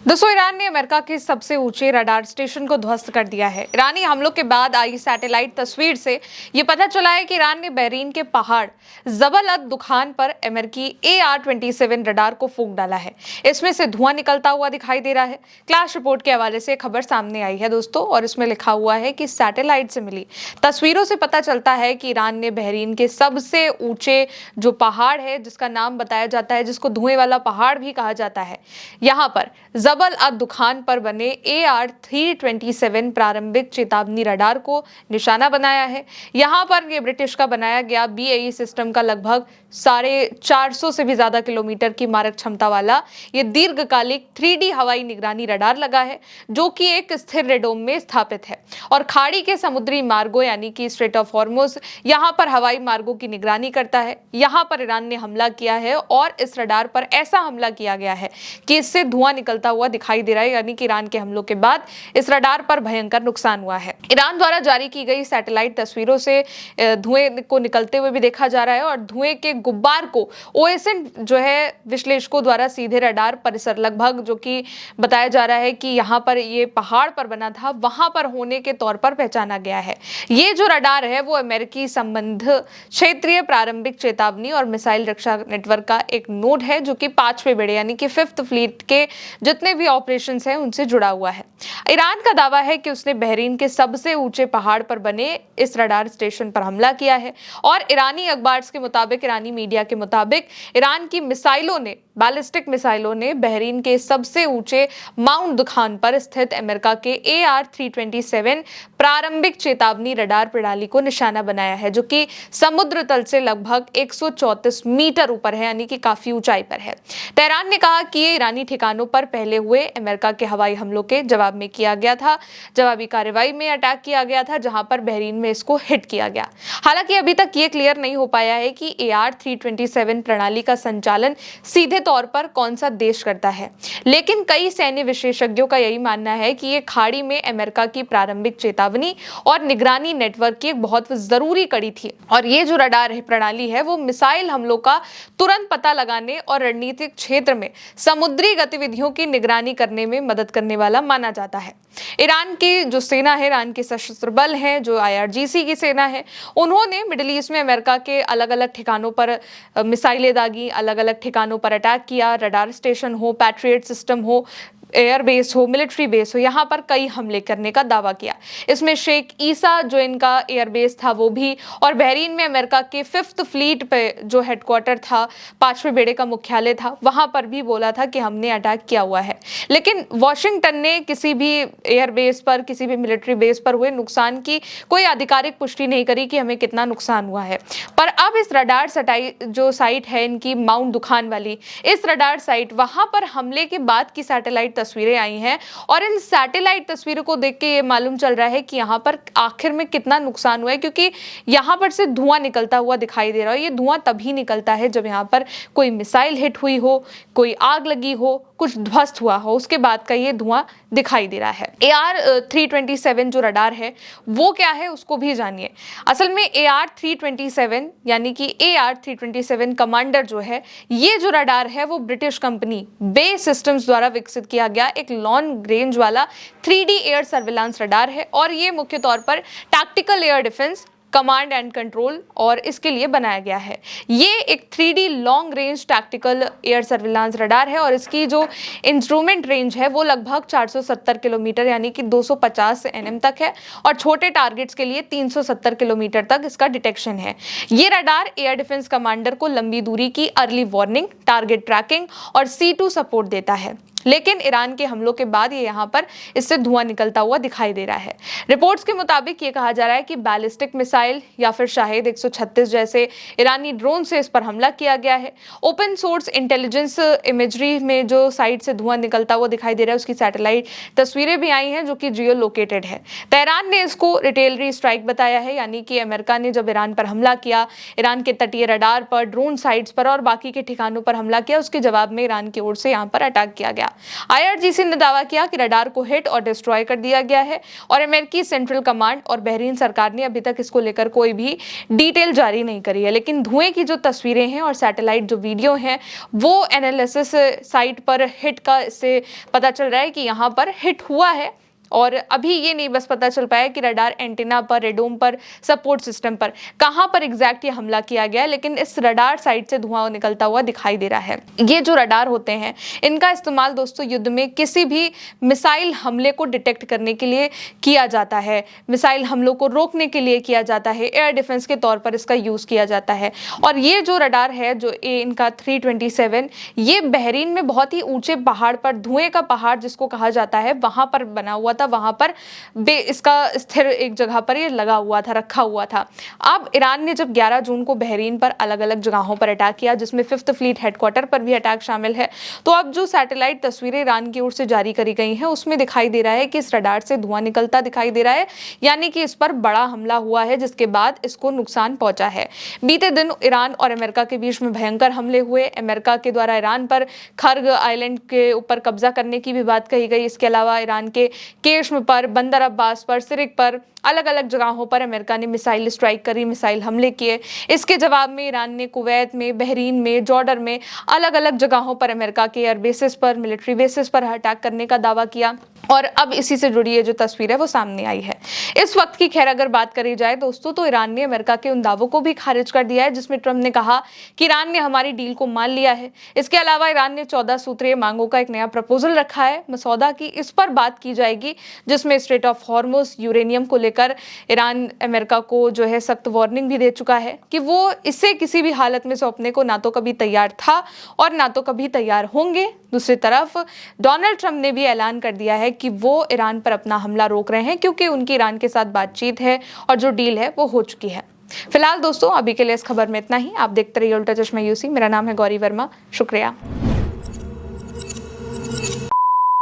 दोस्तों, ईरान ने अमेरिका के सबसे ऊंचे रडार स्टेशन को ध्वस्त कर दिया है। ईरानी हमलों के बाद आई सैटेलाइट तस्वीर से ये पता चला है कि ईरान ने बहरीन के पहाड़ जबल अद दुखान पर अमेरिकी AR-27 रडार को फूंक डाला है। इसमें से धुआं निकलता हुआ दिखाई दे रहा है। क्लैश रिपोर्ट के हवाले से खबर सामने आई है दोस्तों, और इसमें लिखा हुआ है कि सैटेलाइट से मिली तस्वीरों से पता चलता है कि ईरान ने बहरीन के सबसे ऊंचे जो पहाड़ है, जिसका नाम बताया जाता है, जिसको धुएं वाला पहाड़ भी कहा जाता है, यहाँ पर जबल अद दुखान पर बने AR-327 प्रारंभिक चेतावनी रडार को निशाना बनाया है। यहाँ पर ये ब्रिटिश का बनाया गया BAE सिस्टम का लगभग 450 से भी ज्यादा किलोमीटर की मारक क्षमता वाला ये दीर्घकालिक 3D हवाई निगरानी रडार लगा है, जो कि एक स्थिर रेडोम में स्थापित है और खाड़ी के समुद्री मार्गों यानी कि स्ट्रेट ऑफ हॉर्मुज यहाँ पर हवाई मार्गों की निगरानी करता है। यहाँ पर ईरान ने हमला किया है और इस रडार पर ऐसा हमला किया गया है कि इससे धुआं निकलता हुआ दिखाई दे रहा है, यानी कि ईरान के हमलों के बाद इस रडार पर भयंकर नुकसान हुआ है। ईरान द्वारा जारी की गई सैटेलाइट तस्वीरों से धुएं को निकलते हुए भी देखा जा रहा है और धुएं के गुब्बार को OSINT जो है विश्लेषकों द्वारा सीधे रडार परिसर लगभग जो कि बताया जा रहा है कि यहाँ पर ये पहाड़ पर बना था, वहां पर होने के तौर पर पहचाना गया है। ये जो रडार है वो अमेरिकी संबंध क्षेत्रीय प्रारंभिक चेतावनी और मिसाइल रक्षा नेटवर्क का एक नोड है, जो कि 5वें बेड़े यानी कि 5th फ्लीट के जितने भी ऑपरेशंस हैं उनसे जुड़ा हुआ है। ईरान का दावा है कि उसने बहरीन के सबसे ऊंचे पहाड़ पर बने इस रडार स्टेशन पर हमला किया है और ईरानी अखबार के मुताबिक, ईरानी मीडिया के मुताबिक, ईरान की बैलिस्टिक मिसाइलों ने बहरीन के सबसे ऊंचे माउंट दुखान पर स्थित अमेरिका के AR-327 प्रारंभिक चेतावनी रडार प्रणाली को निशाना बनाया है, जो कि समुद्र तल से लगभग 134 मीटर ऊपर है, यानी कि काफी ऊंचाई पर है। तेहरान ने कहा कि ये ईरानी ठिकानों पर पहले हुए अमेरिका के हवाई हमलों के जवाब में किया गया था, जवाबी कार्रवाई में अटैक किया गया था, जहां पर बहरीन में इसको हिट किया गया। हालांकि अभी तक ये क्लियर नहीं हो पाया है कि AR-327 प्रणाली का संचालन सीधे तौर पर कौन सा देश करता है, लेकिन कई सैन्य विशेषज्ञों का यही मानना है कि ये खाड़ी में अमेरिका की प्रारंभिक चेतावनी और निगरानी नेटवर्क की एक बहुत जरूरी कड़ी थी और ये जो रडार प्रणाली है वो मिसाइल हमलों का तुरंत पता लगाने और रणनीतिक क्षेत्र में समुद्री गतिविधियों की निगरानी करने में मदद करने वाला माना जाता है। ईरान की जो सेना है, ईरान के सशस्त्र बल हैं, जो IRGC की सेना है, उन्होंने मिडिल ईस्ट में अमेरिका के अलग अलग ठिकानों पर मिसाइलें दागी, अलग अलग ठिकानों पर अटैक किया। रडार स्टेशन हो, पैट्रियट सिस्टम हो, एयर बेस हो, मिलिट्री बेस हो, यहाँ पर कई हमले करने का दावा किया। इसमें शेख ईसा जो इनका एयर बेस था वो भी, और बहरीन में अमेरिका के 5th फ्लीट पे जो हेडक्वार्टर था, 5वें बेड़े का मुख्यालय था, वहां पर भी बोला था कि हमने अटैक किया हुआ है। लेकिन वॉशिंगटन ने किसी भी एयर बेस पर, किसी भी मिलिट्री बेस पर हुए नुकसान की कोई आधिकारिक पुष्टि नहीं करी कि हमें कितना नुकसान हुआ है। पर अब इस रडार जो साइट है इनकी माउंट दुखान वाली, इस रडार साइट, वहां पर हमले के बाद की सैटेलाइट तस्वीरें आई हैं और इन सैटेलाइट तस्वीरों को देख के ये मालूम चल रहा है कि यहाँ पर आखिर में कितना नुकसान हुआ है, क्योंकि यहाँ पर से धुआं निकलता हुआ दिखाई दे रहा है। ये धुआं तभी निकलता है जब यहाँ पर कोई मिसाइल हिट हुई हो, कोई आग लगी हो, कुछ ध्वस्त हुआ हो, उसके बाद का ये धुआं दिखाई दे रहा है। AR-327 जो रडार है वो क्या है उसको भी जानिए। असल में AR-327 यानी कि AR-327 कमांडर जो है, ये जो रडार है वो ब्रिटिश कंपनी BAE सिस्टम्स द्वारा विकसित किया गया एक लॉन्ग रेंज वाला 3D एयर सर्विलांस रडार है और ये मुख्य तौर पर tactical air defence, command and control और इसके लिए बनाया गया है। ये एक 3D long range tactical air surveillance radar है और इसकी जो इंस्ट्रूमेंट रेंज है वो लगभग 470 किलोमीटर यानी कि 250 nm तक है और छोटे टारगेट्स के लिए 370 किलोमीटर तक इसका डिटेक्शन है। ये रडार एयर डिफेंस कमांडर को लंबी दूरी की अर्ली वार्निंग, टारगेट ट्रैकिंग और C2 सपोर्ट देता है। लेकिन ईरान के हमलों के बाद ये यहाँ पर इससे धुआं निकलता हुआ दिखाई दे रहा है। रिपोर्ट्स के मुताबिक ये कहा जा रहा है कि बैलिस्टिक मिसाइल या फिर शाहिद 136 जैसे ईरानी ड्रोन से इस पर हमला किया गया है। ओपन सोर्स इंटेलिजेंस इमेजरी में जो साइट से धुआं निकलता हुआ दिखाई दे रहा है उसकी सैटेलाइट तस्वीरें भी आई हैं जो कि जियो लोकेटेड है। तेहरान ने इसको रिटेलरी स्ट्राइक बताया है, यानी कि अमेरिका ने जब ईरान पर हमला किया, ईरान के तटीय रडार पर, ड्रोन साइट्स पर और बाकी के ठिकानों पर हमला किया, उसके जवाब में ईरान की ओर से यहाँ पर अटैक किया गया। किया। IRGC ने दावा किया कि रडार को हिट और डिस्ट्रॉय कर दिया गया है और अमेरिकी सेंट्रल कमांड और बहरीन सरकार ने अभी तक इसको लेकर कोई भी डिटेल जारी नहीं करी है। लेकिन धुएं की जो तस्वीरें हैं और सैटेलाइट जो वीडियो हैं वो एनालिसिस साइट पर हिट का से पता चल रहा है कि यहाँ पर हिट हुआ है। और अभी ये नहीं बस पता चल पाया कि रडार एंटीना पर, रेडोम पर, सपोर्ट सिस्टम पर कहां पर एग्जैक्ट ये हमला किया गया है, लेकिन इस रडार साइट से धुआं निकलता हुआ दिखाई दे रहा है। ये जो रडार होते हैं इनका इस्तेमाल दोस्तों युद्ध में किसी भी मिसाइल हमले को डिटेक्ट करने के लिए किया जाता है, मिसाइल हमलों को रोकने के लिए किया जाता है, एयर डिफेंस के तौर पर इसका यूज किया जाता है। और ये जो रडार है जो इनका 327 ये बहरीन में बहुत ही ऊंचे पहाड़ पर, धुएं का पहाड़ जिसको कहा जाता है, वहां पर बना हुआ था, वहां पर इसका स्थिर एक जगह पर ये लगा हुआ था, रखा हुआ था। अब ईरान ने जब 11 जून को बहरीन पर अलग अलग जगहों पर अटैक किया जिसमें 5th फ्लीट हेडक्वार्टर पर भी अटैक शामिल है, तो अब जो सैटेलाइट तस्वीरें ईरान की ओर से जारी करी गई हैं उसमें दिखाई दे रहा है कि इस रडार से धुआं निकलता दिखाई दे रहा है, यानी कि इस पर बड़ा हमला हुआ है जिसके बाद इसको नुकसान पहुंचा है। बीते दिन ईरान और अमेरिका के बीच में भयंकर हमले हुए। अमेरिका के द्वारा ईरान पर खर्ग आइलैंड के ऊपर कब्जा करने की भी बात कही गई। इसके अलावा ईरान के केश्म पर, बंदर अब्बास पर, सिरिक पर, अलग अलग जगहों पर अमेरिका ने मिसाइल स्ट्राइक करी, मिसाइल हमले किए। इसके जवाब में ईरान ने कुवैत में, बहरीन में, जॉर्डन में अलग अलग जगहों पर अमेरिका के एयर बेसिस पर, मिलिट्री बेसिस पर अटैक करने का दावा किया। और अब इसी से जुड़ी ये जो तस्वीर है वो सामने आई है। इस वक्त की खैर अगर बात करी जाए दोस्तों तो ईरान ने अमेरिका के उन दावों को भी खारिज कर दिया है जिसमें ट्रंप ने कहा कि ईरान ने हमारी डील को मान लिया है। इसके अलावा ईरान ने 14 सूत्रीय मांगों का एक नया प्रपोजल रखा है मसौदा की, इस पर बात की जाएगी जिसमें स्ट्रेट ऑफ हॉर्मुज, यूरेनियम को लेकर ईरान अमेरिका को जो है सख्त वार्निंग भी दे चुका है कि वो इसे किसी भी हालत में सौंपने को ना तो कभी तैयार था और ना तो कभी तैयार होंगे। दूसरी तरफ डोनाल्ड ट्रंप ने भी ऐलान कर दिया है कि वो ईरान पर अपना हमला रोक रहे हैं क्योंकि उनकी ईरान के साथ बातचीत है और जो डील है वो हो चुकी है। फिलहाल दोस्तों अभी के लिए इस खबर में इतना ही। आप देखते रहिए उल्टा चश्मा यूसी। मेरा नाम है गौरी वर्मा। शुक्रिया।